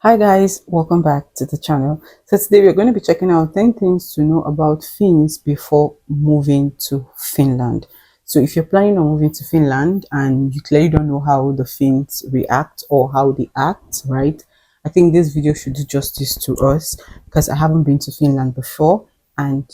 Hi guys, welcome back to the channel. So today we're going to be checking out 10 things to know about Finns before moving to Finland. So if you're planning on moving to Finland and you clearly don't know how the Finns react or how they act, right? I think this video should do justice to us because I haven't been to Finland before and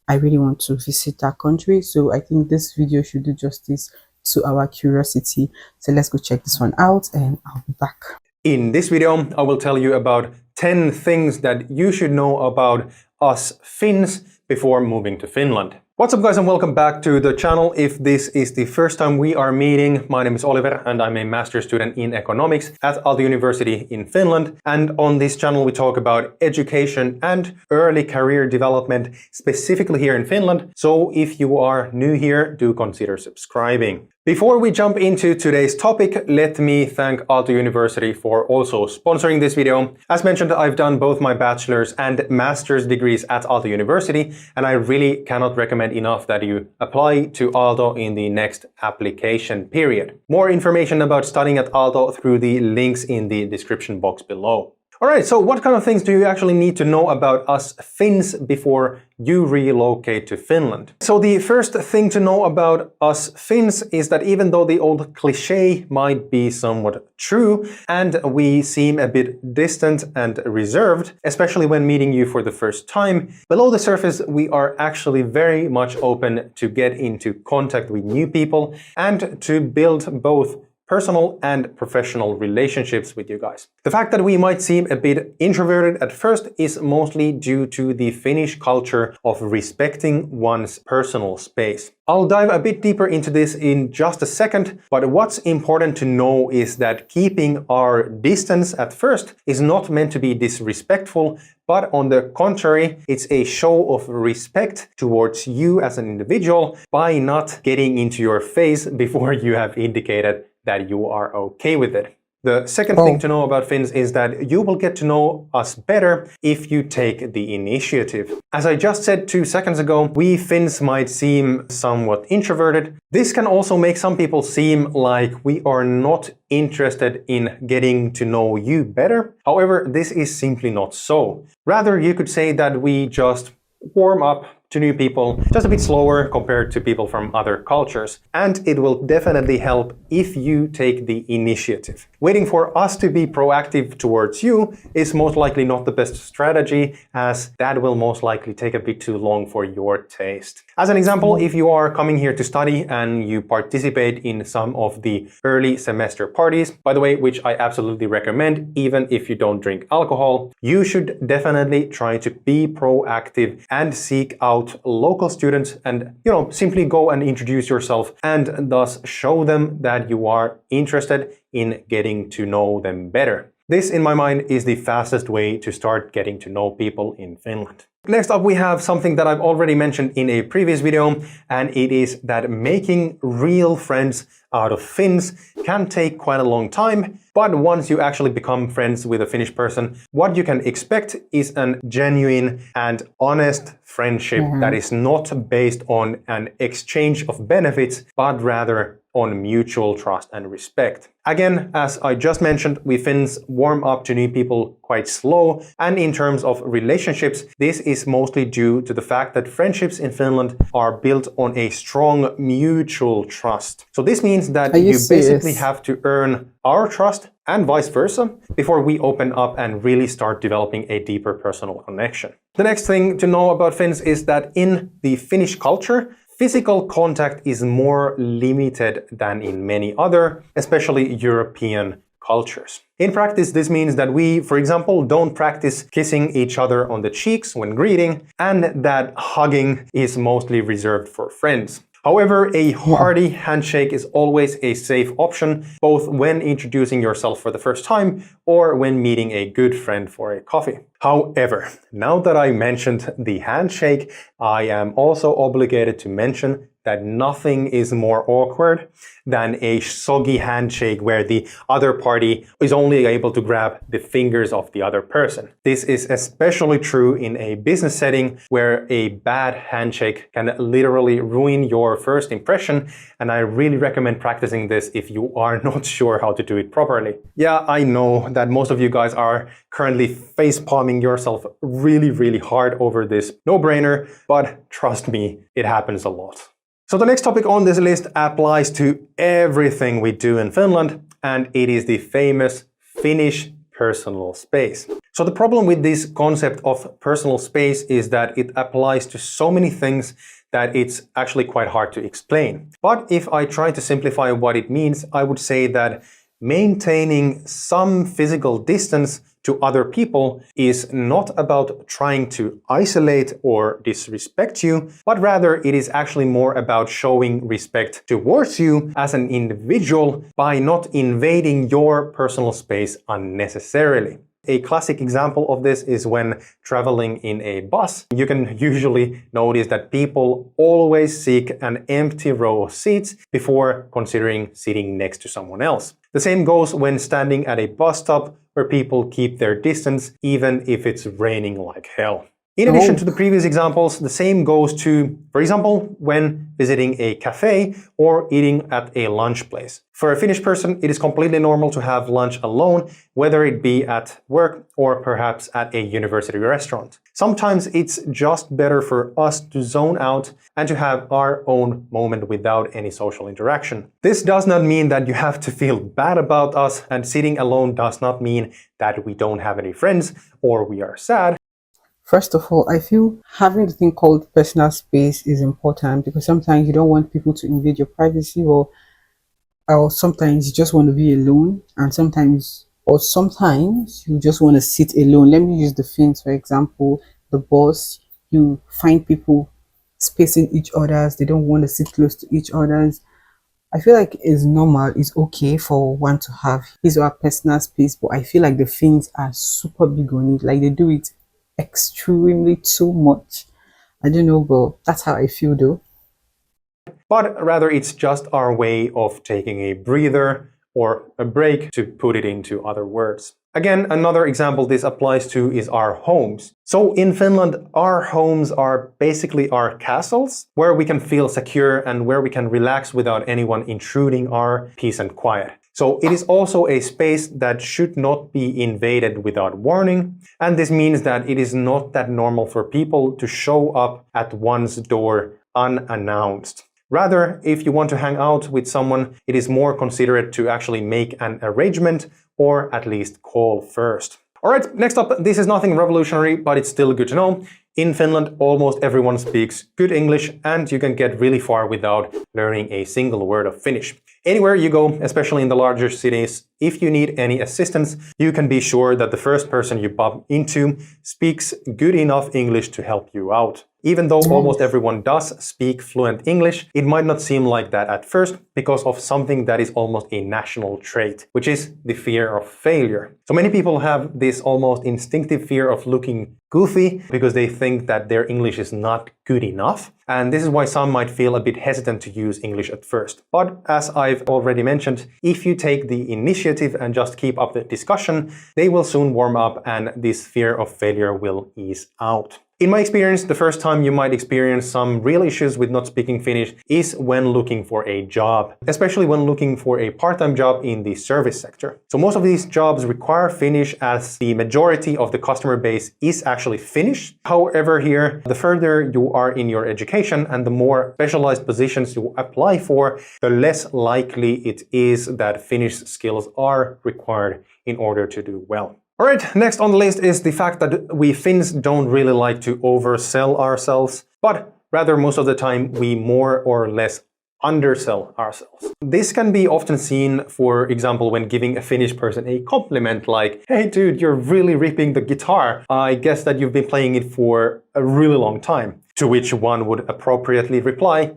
I really want to visit that country. So I think this video should do justice to our curiosity. So let's go check this one out and I'll be back. In this video, I will tell you about 10 things that you should know about us Finns before moving to Finland. What's up guys and welcome back to the channel. If this is the first time we are meeting, my name is Oliver and I'm a master's student in economics at Aalto University in Finland. And on this channel we talk about education and early career development, specifically here in Finland. So if you are new here, do consider subscribing. Before we jump into today's topic, let me thank Aalto University for also sponsoring this video. As mentioned, I've done both my bachelor's and master's degrees at Aalto University, and I really cannot recommend enough that you apply to Aalto in the next application period. More information about studying at Aalto through the links in the description box below. Alright, so what kind of things do you actually need to know about us Finns before you relocate to Finland? So the first thing to know about us Finns is that even though the old cliche might be somewhat true and we seem a bit distant and reserved, especially when meeting you for the first time, below the surface we are actually very much open to get into contact with new people and to build both personal and professional relationships with you guys. The fact that we might seem a bit introverted at first is mostly due to the Finnish culture of respecting one's personal space. I'll dive a bit deeper into this in just a second, but what's important to know is that keeping our distance at first is not meant to be disrespectful, but on the contrary, it's a show of respect towards you as an individual by not getting into your face before you have indicated that you are okay with it. The second thing to know about Finns is that you will get to know us better if you take the initiative. As I just said 2 seconds ago, we Finns might seem somewhat introverted. This can also make some people seem like we are not interested in getting to know you better. However, this is simply not so. Rather, you could say that we just warm up to new people just a bit slower compared to people from other cultures. And it will definitely help if you take the initiative. Waiting for us to be proactive towards you is most likely not the best strategy, as that will most likely take a bit too long for your taste. As an example, if you are coming here to study and you participate in some of the early semester parties, by the way, which I absolutely recommend even if you don't drink alcohol, you should definitely try to be proactive and seek out local students and, simply go and introduce yourself and thus show them that you are interested in getting to know them better. This, in my mind, is the fastest way to start getting to know people in Finland. Next up, we have something that I've already mentioned in a previous video, and it is that making real friends out of Finns can take quite a long time, but once you actually become friends with a Finnish person, what you can expect is a genuine and honest friendship that is not based on an exchange of benefits, but rather on mutual trust and respect. Again, as I just mentioned, we Finns warm up to new people quite slow, and in terms of relationships, this is mostly due to the fact that friendships in Finland are built on a strong mutual trust. So this means that you basically have to earn our trust and vice versa before we open up and really start developing a deeper personal connection. The next thing to know about Finns is that in the Finnish culture, physical contact is more limited than in many other, especially European cultures. In practice, this means that we, for example, don't practice kissing each other on the cheeks when greeting, and that hugging is mostly reserved for friends. However, a hearty handshake is always a safe option, both when introducing yourself for the first time or when meeting a good friend for a coffee. However, now that I mentioned the handshake, I am also obligated to mention that nothing is more awkward than a soggy handshake where the other party is only able to grab the fingers of the other person. This is especially true in a business setting where a bad handshake can literally ruin your first impression, and I really recommend practicing this if you are not sure how to do it properly. Yeah, I know that most of you guys are currently face palming yourself really hard over this no-brainer, but trust me, it happens a lot. So the next topic on this list applies to everything we do in Finland, and it is the famous Finnish personal space. So the problem with this concept of personal space is that it applies to so many things that it's actually quite hard to explain. But if I try to simplify what it means, I would say that maintaining some physical distance to other people is not about trying to isolate or disrespect you, but rather it is actually more about showing respect towards you as an individual by not invading your personal space unnecessarily. A classic example of this is when traveling in a bus. You can usually notice that people always seek an empty row of seats before considering sitting next to someone else. The same goes when standing at a bus stop where people keep their distance even if it's raining like hell. In addition to the previous examples, the same goes to, for example, when visiting a cafe or eating at a lunch place. For a Finnish person, it is completely normal to have lunch alone, whether it be at work or perhaps at a university restaurant. Sometimes it's just better for us to zone out and to have our own moment without any social interaction. This does not mean that you have to feel bad about us, and sitting alone does not mean that we don't have any friends or we are sad. First of all, I feel having the thing called personal space is important because sometimes you don't want people to invade your privacy, or sometimes you just want to be alone, and sometimes you just want to sit alone. Let me use the Finns for example. The bus, you find people spacing each others, they don't want to sit close to each others. I feel like it's normal, it's okay for one to have his or her personal space, but I feel like the Finns are super big on it. Like they do it extremely too much. I don't know, but that's how I feel though. But rather it's just our way of taking a breather or a break, to put it into other words. Again, another example this applies to is our homes. So in Finland, our homes are basically our castles where we can feel secure and where we can relax without anyone intruding our peace and quiet. So it is also a space that should not be invaded without warning, and this means that it is not that normal for people to show up at one's door unannounced. Rather, if you want to hang out with someone, it is more considerate to actually make an arrangement or at least call first. Alright, next up, this is nothing revolutionary, but it's still good to know. In Finland, almost everyone speaks good English, and you can get really far without learning a single word of Finnish. Anywhere you go, especially in the larger cities, if you need any assistance, you can be sure that the first person you bump into speaks good enough English to help you out. Even though almost everyone does speak fluent English, it might not seem like that at first because of something that is almost a national trait, which is the fear of failure. So many people have this almost instinctive fear of looking goofy because they think that their English is not good enough. And this is why some might feel a bit hesitant to use English at first. But as I've already mentioned, if you take the initiative and just keep up the discussion, they will soon warm up and this fear of failure will ease out. In my experience, the first time you might experience some real issues with not speaking Finnish is when looking for a job, especially when looking for a part-time job in the service sector. So most of these jobs require Finnish, as the majority of the customer base is actually Finnish. However, here, the further you are in your education and the more specialized positions you apply for, the less likely it is that Finnish skills are required in order to do well. Alright, next on the list is the fact that we Finns don't really like to oversell ourselves, but rather most of the time we more or less undersell ourselves. This can be often seen, for example, when giving a Finnish person a compliment like, "Hey dude, you're really ripping the guitar. I guess that you've been playing it for a really long time." To which one would appropriately reply,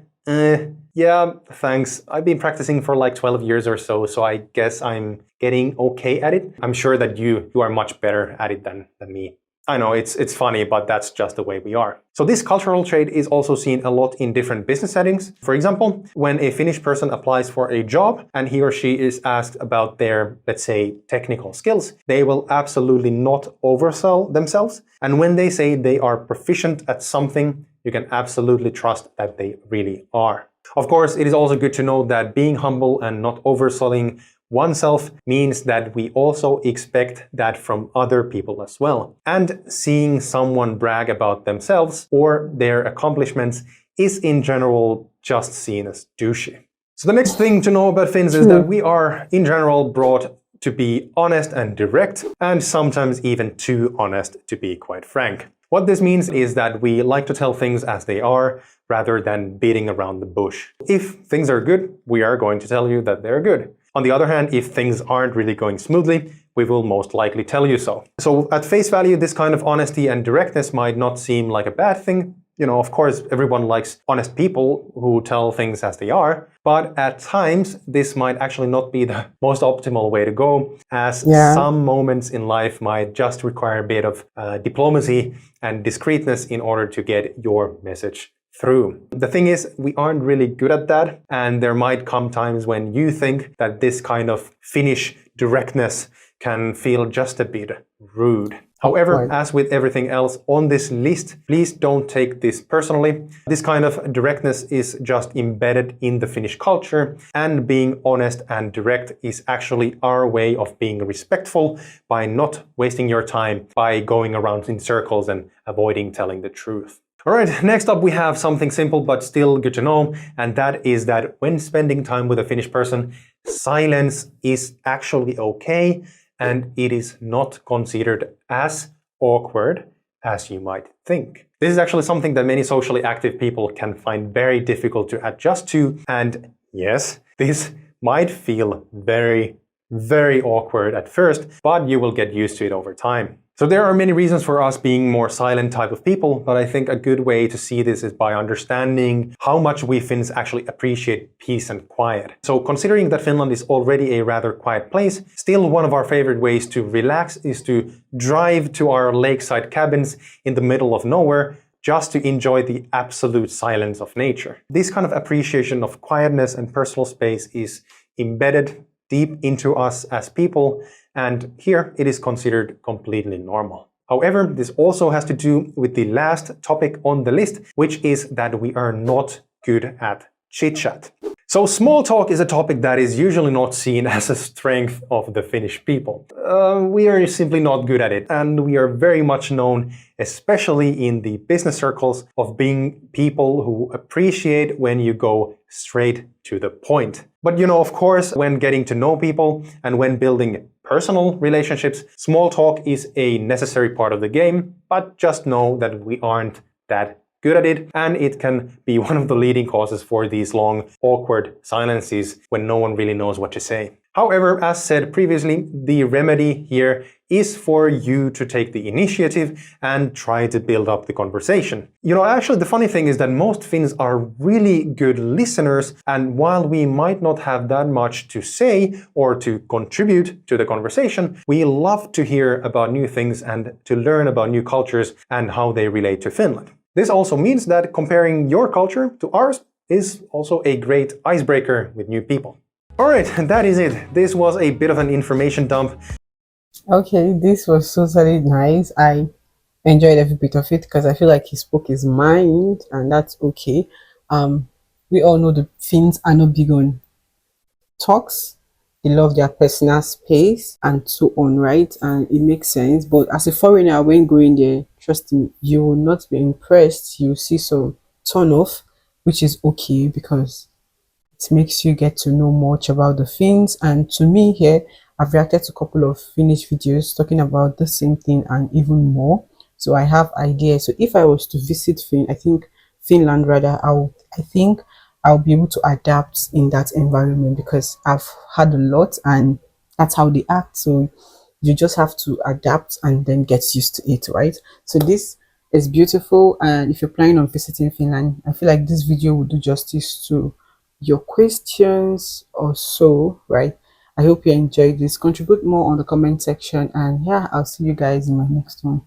yeah, thanks. I've been practicing for like 12 years or so, so I guess I'm getting okay at it. I'm sure that you are much better at it than me. I know it's funny, but that's just the way we are. So this cultural trait is also seen a lot in different business settings. For example, when a Finnish person applies for a job and he or she is asked about their, let's say, technical skills, they will absolutely not oversell themselves. And when they say they are proficient at something, you can absolutely trust that they really are. Of course, it is also good to know that being humble and not overselling oneself means that we also expect that from other people as well. And seeing someone brag about themselves or their accomplishments is in general just seen as douchey. So the next thing to know about Finns is that we are in general brought to be honest and direct, and sometimes even too honest, to be quite frank. What this means is that we like to tell things as they are rather than beating around the bush. If things are good, we are going to tell you that they're good. On the other hand, if things aren't really going smoothly, we will most likely tell you so. So at face value, this kind of honesty and directness might not seem like a bad thing. You know, of course, everyone likes honest people who tell things as they are, but at times this might actually not be the most optimal way to go, as some moments in life might just require a bit of diplomacy and discreetness in order to get your message through. The thing is, we aren't really good at that, and there might come times when you think that this kind of Finnish directness can feel just a bit rude. However, as with everything else on this list, please don't take this personally. This kind of directness is just embedded in the Finnish culture, and being honest and direct is actually our way of being respectful by not wasting your time by going around in circles and avoiding telling the truth. Alright, next up we have something simple but still good to know, and that is that when spending time with a Finnish person, silence is actually okay, and it is not considered as awkward as you might think. This is actually something that many socially active people can find very difficult to adjust to, and yes, this might feel very, very awkward at first, but you will get used to it over time. So there are many reasons for us being more silent type of people, but I think a good way to see this is by understanding how much we Finns actually appreciate peace and quiet. So considering that Finland is already a rather quiet place, still one of our favorite ways to relax is to drive to our lakeside cabins in the middle of nowhere just to enjoy the absolute silence of nature. This kind of appreciation of quietness and personal space is embedded deep into us as people, and here it is considered completely normal. However, this also has to do with the last topic on the list, which is that we are not good at chit-chat. So small talk is a topic that is usually not seen as a strength of the Finnish people. We are simply not good at it, and we are very much known, especially in the business circles, of being people who appreciate when you go straight to the point. But you know, of course, when getting to know people and when building personal relationships, small talk is a necessary part of the game, but just know that we aren't that good at it, and it can be one of the leading causes for these long, awkward silences when no one really knows what to say. However, as said previously, the remedy here is for you to take the initiative and try to build up the conversation. You know, actually the funny thing is that most Finns are really good listeners, and while we might not have that much to say or to contribute to the conversation, we love to hear about new things and to learn about new cultures and how they relate to Finland. This also means that comparing your culture to ours is also a great icebreaker with new people. Alright, that is it. This was a bit of an information dump. Okay, this was totally nice. I enjoyed every bit of it because I feel like he spoke his mind, and that's okay. We all know the Finns are not big on talks. They love their personal space and so on, right? And it makes sense. But as a foreigner, when going there, trust me, you will not be impressed. You'll see some turn off, which is okay because it makes you get to know much about the Finns. And to me here, I've reacted to a couple of Finnish videos talking about the same thing and even more. So I have ideas. So if I was to visit Finland rather, I think I'll be able to adapt in that environment because I've had a lot and that's how they act. So you just have to adapt and then get used to it, right? So this is beautiful, and if you're planning on visiting Finland, I feel like this video will do justice to your questions or so, right? I hope you enjoyed this. Contribute more on the comment section, and yeah, I'll see you guys in my next one.